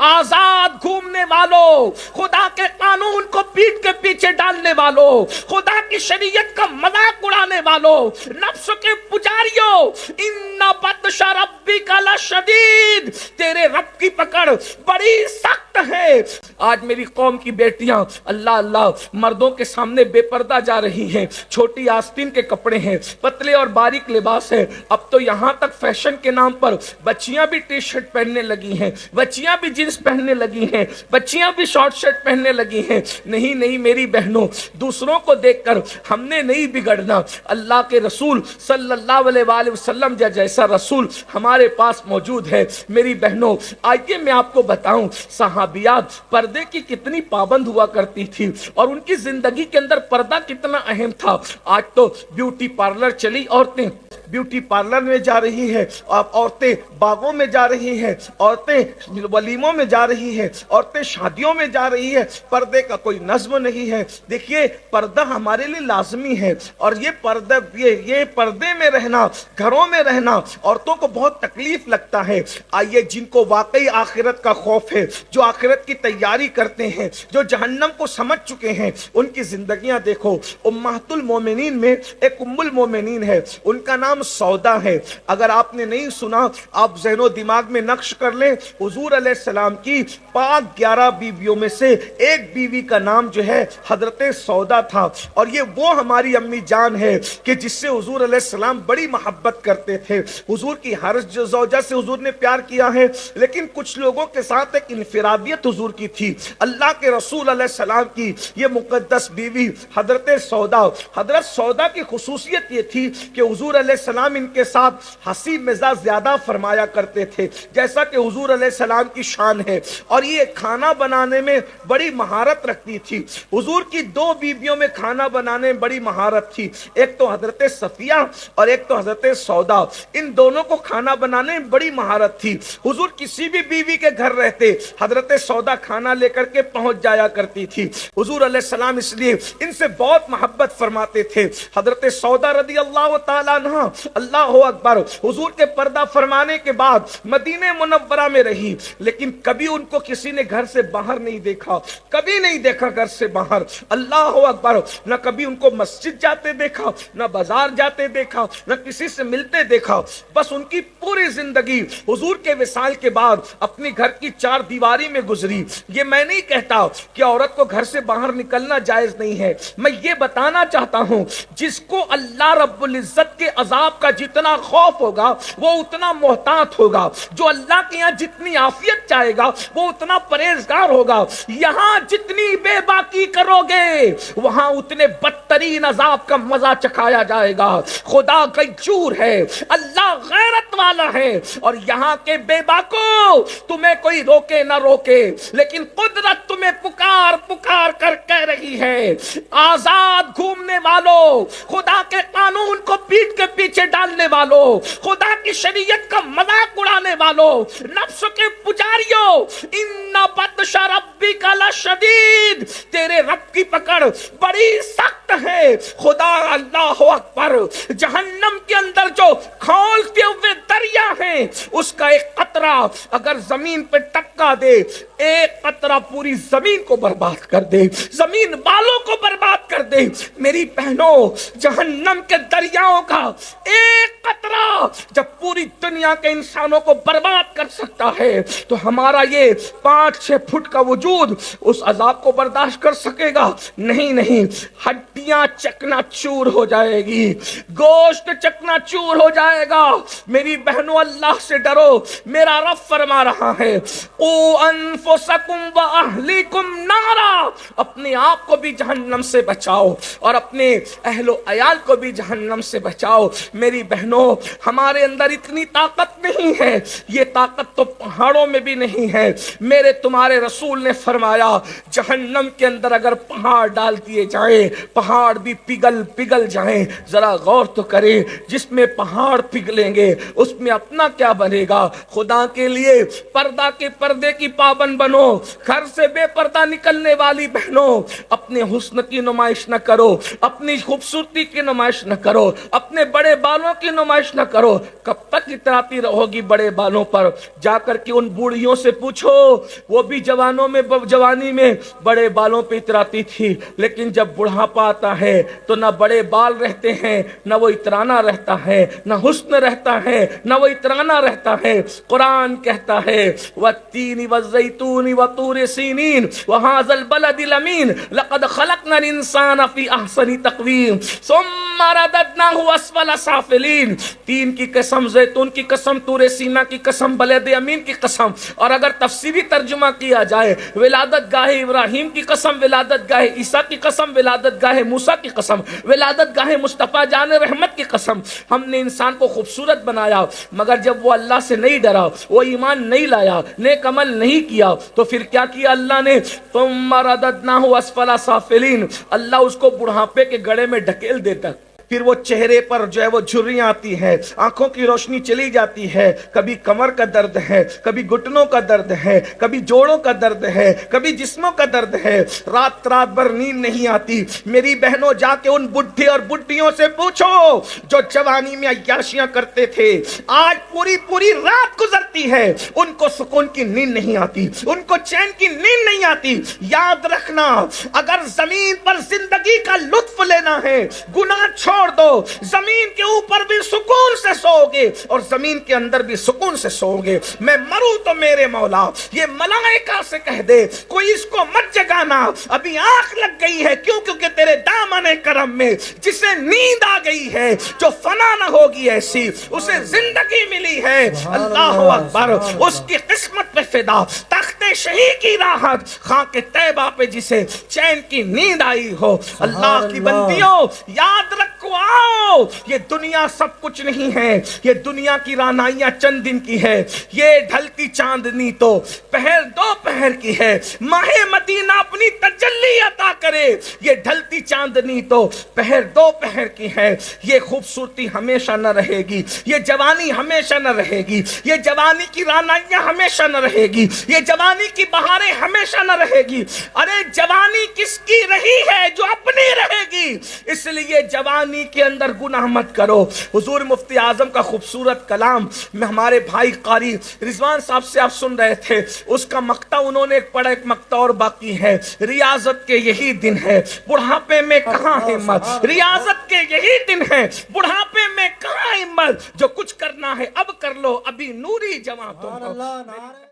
आजाद घूमने वालों, खुदा के कानून को पीठ के पीछे डालने वालों, खुदा की शरीयत का मजाक उड़ाने वालों, नफ्स के पुजारियों, इन्ना बत्श रब्बिका लशदीद, तेरे रब की पकड़ बड़ी सख्त है। आज मेरी कौम की बेटियां अल्लाह अल्लाह मर्दों के सामने बेपर्दा जा रही हैं, छोटी आस्तीन के कपड़े हैं, पतले और बारीक लिबास है। अब तो यहाँ तक फैशन के नाम पर बच्चियां भी टी शर्ट पहनने लगी हैं, बच्चियां भी जींस पहनने लगी हैं, बच्चियां भी शॉर्ट शर्ट पहनने लगी हैं। नहीं नहीं मेरी बहनों, दूसरों को देखकर हमने नहीं बिगड़ना। अल्लाह के रसूल सल्लल्लाहु अलैहि वसल्लम जैसा रसूल हमारे पास मौजूद है। मेरी बहनों, आइए मैं आपको बताऊं सहाबियात पर्दे की कितनी पाबंद हुआ करती थी और उनकी जिंदगी के अंदर पर्दा कितना अहम था। आज तो ब्यूटी पार्लर चली, औरतें ब्यूटी पार्लर में जा रही है, औरतें बागों में जा रही हैं, औरतें वलीमों में जा रही हैं, औरतें शादियों में जा रही है। पर्दे का कोई नज्म नहीं है। देखिए पर्दा हमारे लिए लाजमी है और ये पर्दे में रहना, घरों में रहना औरतों को बहुत तकलीफ लगता है। आइए जिनको वाकई आखिरत का खौफ है, जो आखिरत की तैयारी करते हैं, जो जहन्नम को समझ चुके हैं, उनकी जिंदगियां देखो। उम्महातुल मोमिनीन में एक उम्मुल मोमिनीन है, उनका नाम सौदा है। अगर आपने नहीं सुना, आप ज़हनो दिमाग में नक्श कर लें। हुजूर अलैहिस्सलाम की पाक 11 बीवियों में से एक बीवी का नाम जो है हजरत सौदा था और ये वो हमारी अम्मी जान है कि जिससे हुजूर अलैहिस्सलाम बड़ी मोहब्बत करते थे। हुजूर की हर ज़ौजा से हुजूर ने प्यार किया है, लेकिन कुछ लोगों के साथ एक इनफिरादियत हुजूर की थी। अल्लाह के रसूल अलैहिस्सलाम की ये मुकद्दस बीवी हजरत सौदा की खुसूसियत ये थी कि हुजूर अलैहिस्सलाम इनके साथ हंसी मिजाज ज्यादा फरमाया करते थे, जैसा कि हुजूर अलैहिस्सलाम की शान है। और ये खाना बनाने में बड़ी महारत रखती थी। हुजूर की दो बीवियों में खाना बनाने में बड़ी महारत थी, एक तो हजरत सफिया और एक तो हजरत सौदा। इन दोनों को खाना बनाने में बड़ी महारत थी। हुजूर किसी भी बीवी के घर रहते, हजरत सौदा खाना लेकर के पहुंच जाया करती थी। हुजूर अलैहिस्सलाम इसलिए इनसे बहुत मोहब्बत फरमाते थे। हजरत सौदा रदी अल्लाह तआला अन्हा, अल्लाह अकबर, हुजूर के पर्दा फरमाने के बाद मदीने मुनव्वरा में रही, लेकिन कभी उनको किसी ने घर से बाहर नहीं देखा, कभी नहीं देखा घर से बाहर। अल्लाह अकबर, न कभी उनको मस्जिद जाते देखा, न बाजार जाते देखा, न किसी से मिलते देखा। बस उनकी पूरी जिंदगी हुजूर के विसाल के बाद अपनी घर की चार दीवारी में गुजरी। ये मैं नहीं कहता कि औरत को घर से बाहर निकलना जायज नहीं है, मैं ये बताना चाहता हूं जिसको अल्लाह रब्बुल इज्जत के अजाब का जितना खौफ होगा वो उतना मोहतात होगा, जो अल्लाह के यहाँ जितनी आफियत चाहेगा वो उतना परहेजगार होगा। यहाँ जितनी बेबाकी करोगे वहां उतने बदतरीन अजाब का मजा चखाया जाएगा। खुदा गैजूर है, अल्लाह गैरत वाला है और यहाँ के बेबाको तुम्हें कोई रोके ना रोके, लेकिन कुदरत तुम्हें पुकार पुकार कर कह रही है, आजाद घूमने वालों, खुदा के कानून को पीठ के पीछे डालने वालों, खुदा की शरीयत का मजाक उड़ाने वालों, नफ्स के पुजारियों, इन्ना बत्श रब्बिका लशदीद, तेरे रब की पकड़ बड़ी सख्त है। खुदा अल्लाह अकबर, जहन्नम के अंदर जो खौलते हुए दरिया है उसका एक कतरा अगर जमीन पे टपका दे, एक कतरा पूरी जमीन को बर्बाद कर दे, जमीन वालों को बर्बाद कर दे। मेरी बहनों, जहन्नम के दरियाओं का एक कतरा जब पूरी दुनिया के इंसानों को बर्बाद कर सकता है तो हमारा ये 5-6 फुट का वजूद उस अजाब को बर्दाश्त कर सकेगा? नहीं नहीं, हड्डियां चकनाचूर हो जाएगी, गोश्त चकनाचूर हो जाएगा। मेरी बहनों, अल्लाह से डरो। मेरा रब फरमा रहा है, ओ अनफुसकुम व अहलिकुम नारा, अपने आप को भी जहन्नम से बचाओ और अपने अहलो अयाल को भी जहन्नम से बचाओ। मेरी बहनों, हमारे अंदर इतनी ताकत नहीं है, ये ताकत तो पहाड़ों में भी नहीं है। मेरे तुम्हारे रसूल ने फरमाया, जहन्नम के अंदर अगर पहाड़ डाल दिए जाएं, पहाड़ भी पिघल पिघल जाएं। जरा गौर तो करें, जिसमें पहाड़ पिघलेंगे उसमें अपना क्या बनेगा? खुदा के लिए पर्दे की पाबंद بنو. گھر سے بے پردہ نکلنے والی بہنوں اپنے حسن کی نمائش نہ کرو, اپنی خوبصورتی کی نمائش نہ کرو, اپنے بڑے بالوں کی نمائش نہ کرو. کب تک اتراتی رہو گی بڑے بالوں پر؟ جا کر کے ان بوڑھیوں سے پوچھو, وہ بھی جوانی میں بڑے بالوں پہ اتراتی تھی, لیکن جب بڑھاپا آتا ہے تو نہ بڑے بال رہتے ہیں, نہ وہ اترانا رہتا ہے, نہ حسن رہتا ہے, نہ وہ اترانا رہتا ہے. قرآن کہتا ہے والتین والزیتون وطور سینین وہذا البلد الامین لقد خلقنا الانسان فی احسن تقویم ثم رددناہ اسفل سافلین. تین کی قسم, زیتون کی قسم, طور سینا کی قسم, بلد امین کی قسم. اور اگر تفسیری ترجمہ کیا جائے, ولادت گاہ ابراہیم کی قسم, ولادت گاہ عیسیٰ کی قسم, ولادت گاہ موسیٰ کی قسم, ولادت گاہ مصطفیٰ جان رحمت کی قسم. ہم نے انسان کو خوبصورت بنایا, مگر جب وہ اللہ سے نہیں ڈرا, وہ ایمان نہیں لایا, نیک عمل نہیں کیا, تو پھر کیا کیا اللہ نے؟ ثم رددناہ اسفل سافلین. اللہ اس کو بڑھاپے کے گڑھے میں ڈھکیل دیتا. پھر وہ چہرے پر جو ہے وہ جھریاں آتی ہیں, آنکھوں کی روشنی چلی جاتی ہے, کبھی کمر کا درد ہے, کبھی گھٹنوں کا درد ہے, کبھی جوڑوں کا درد ہے, کبھی جسموں کا درد ہے, رات بھر نیند نہیں آتی. میری بہنوں جا کے ان بڈھے اور بڈھیوں سے پوچھو جو جوانی میں عیاشیاں کرتے تھے, آج پوری رات گزرتی ہے, ان کو سکون کی نیند نہیں آتی, ان کو چین کی نیند نہیں آتی. یاد رکھنا, اگر زمین پر زندگی کا لطف لینا ہے, گناہ چھوڑ دو, زمین کے اوپر بھی سکون سے سو گے اور زمین کے اندر بھی سکون سے سو گے. میں مروں تو میرے مولا یہ ملائکہ سے کہہ دے کوئی اس کو مت جگانا, ابھی آنکھ لگ گئی ہے. کیوں؟ کیونکہ تیرے دامن کرم میں جسے نیند آ گئی ہے, جو فنا نہ ہوگی ایسی, اسے زندگی ملی ہے. اللہ اکبر, اس کی قسمت پہ فدا, تخت شہی کی راحت, خاک طیبہ پہ جسے چین کی نیند آئی ہو. اللہ کی بندیوں یاد رکھو, آؤ, یہ دنیا سب کچھ نہیں ہے, یہ دنیا کی رانائیاں چند دن کی ہے, یہ ڈھلتی چاندنی تو پہر دو پہر کی ہے. ماہ مدینہ اپنی تجلی عطا کرے, یہ ڈھلتی چاندنی تو پہر دو پہر کی ہے. یہ خوبصورتی ہمیشہ نہ رہے گی, یہ جوانی ہمیشہ نہ رہے گی, یہ جوانی کی رانائیاں ہمیشہ نہ رہے گی, یہ جوانی کی بہاریں ہمیشہ نہ رہے گی. ارے جوانی کس کی رہی ہے؟ جو اپنی رہے گی. اس لیے جوانی کے اندر گناہ مت کرو. حضور مفتی اعظم کا خوبصورت کلام میں ہمارے بھائی قاری رضوان صاحب سے آپ سن رہے تھے, اس کا مقطع انہوں نے پڑھا, ایک مقطع اور باقی ہے. ریاضت کے یہی دن ہے, بڑھاپے میں کہاں ہمت. ریاضت کے یہی دن ہے, بڑھاپے میں کہاں ہمت. جو کچھ کرنا ہے اب کر لو, ابھی نوری جوان تم ہو.